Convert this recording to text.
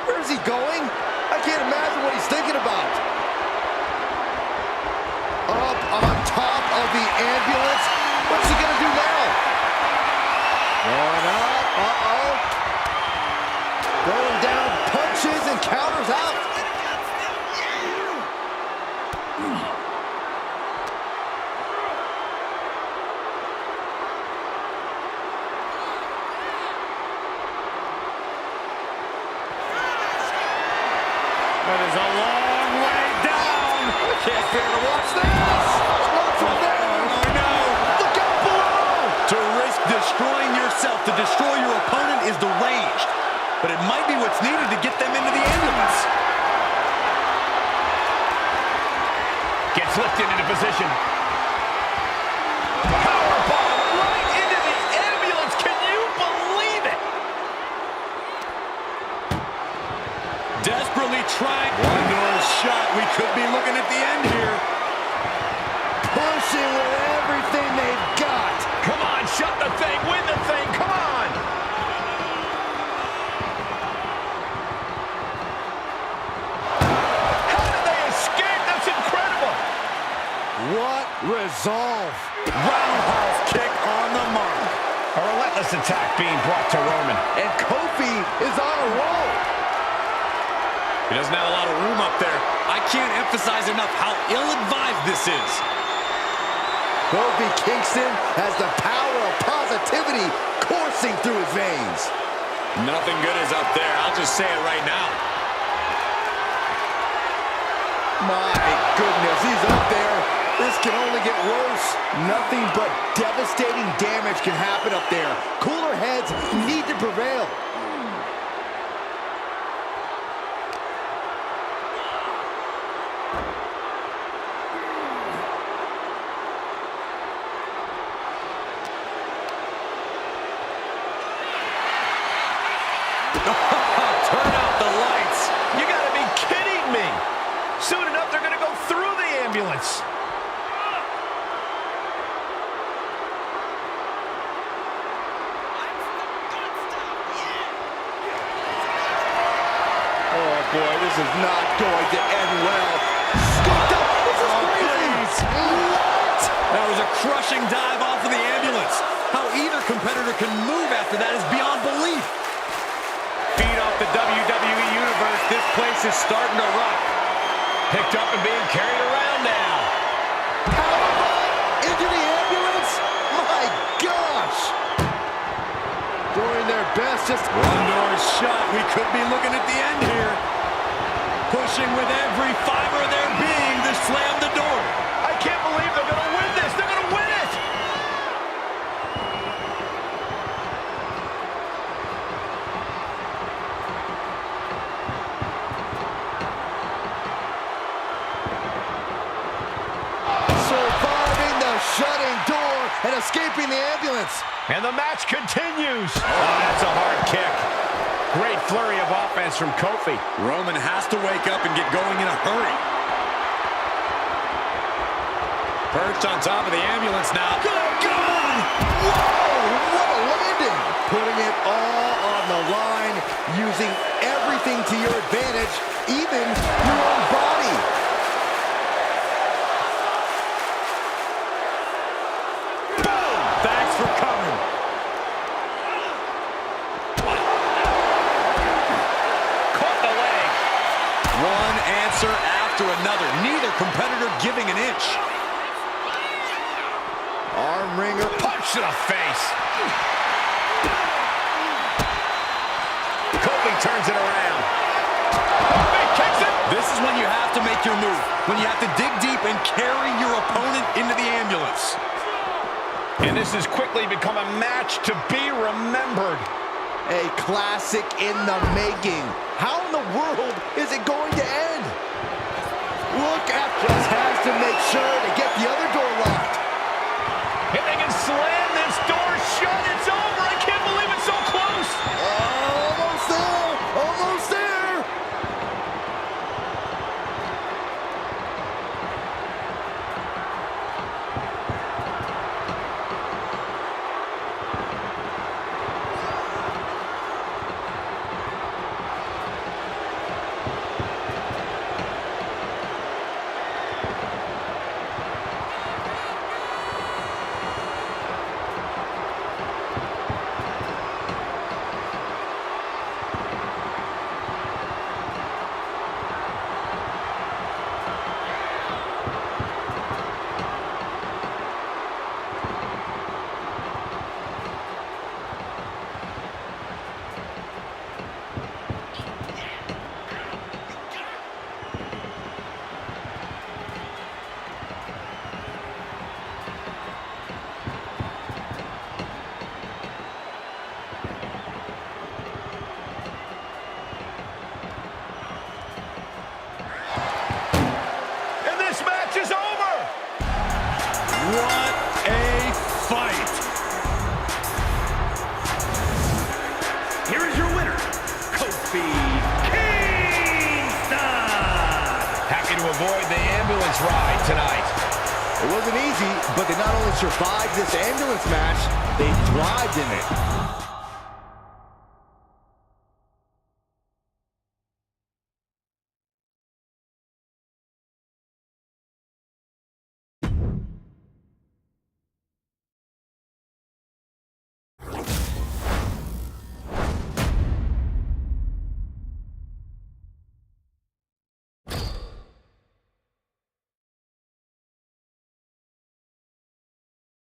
Where's he going? I can't imagine what he's thinking about. Up on top of the ambulance. What's he gonna do now? Going up. Uh-oh. Throwing down punches and counters out. That is a long way down. I can't bear to watch this. Not from there. Oh, no. Look out below. To risk destroying yourself to destroy your opponent is deranged. But it might be what's needed to get them into the ambulance. Gets lifted into position. Powerbomb right into the ambulance. Can you believe it? Desperately trying. One more shot. We could be looking at the end here. Pushing with everything they've got. Come on, shut the thing, win the thing, come on! How did they escape? That's incredible! What resolve. Roundhouse kick on the mark. A relentless attack being brought to Roman. And Kofi is on a roll. He doesn't have a lot of room up there. I can't emphasize enough how ill-advised this is. Kofi Kingston has the power of positivity coursing through his veins. Nothing good is up there. I'll just say it right now. My goodness, he's up there. This can only get worse. Nothing but devastating damage can happen up there. Cooler heads need to prevail. Turn out the lights. You gotta be kidding me. Soon enough, they're gonna go through the ambulance. Oh boy, this is not going to end well. Scooped up. This is crazy. What? That was a crushing dive off of the ambulance. How either competitor can move after that is beyond belief. Feed off the WWE Universe. This place is starting to rock. Picked up and being carried around now. Powerbomb into the ambulance? My gosh! Doing their best just... One door shot. We could be looking at the end here. Pushing with every fiber of their being to slam the door. I can't believe they're going to win this. They're going to win it. Surviving the shutting door and escaping the ambulance. And the match continues. Oh, that's a hard kick. Great flurry of offense from Kofi. Roman has to wake up and get going in a hurry. Perched on top of the ambulance now. Good God! Whoa! What a landing! Putting it all on the line, using everything to your advantage, even your own body. Boom! Thanks for covering. Caught the leg. One answer after another. Neither competitor giving an inch. Arm wringer. Punch to the face. Kofi turns it around. Kofi kicks it. This is when you have to make your move. When you have to dig deep and carry your opponent into the ambulance. And this has quickly become a match to be remembered. A classic in the making. How in the world is it going to end? Look at just has to make sure to get the other door locked. If they can slam this door shut, it's over. I can't believe it's so close. Almost there. Almost there. speed. Kingston! Happy to avoid the ambulance ride tonight. It wasn't easy, but they not only survived this ambulance match, they thrived in it.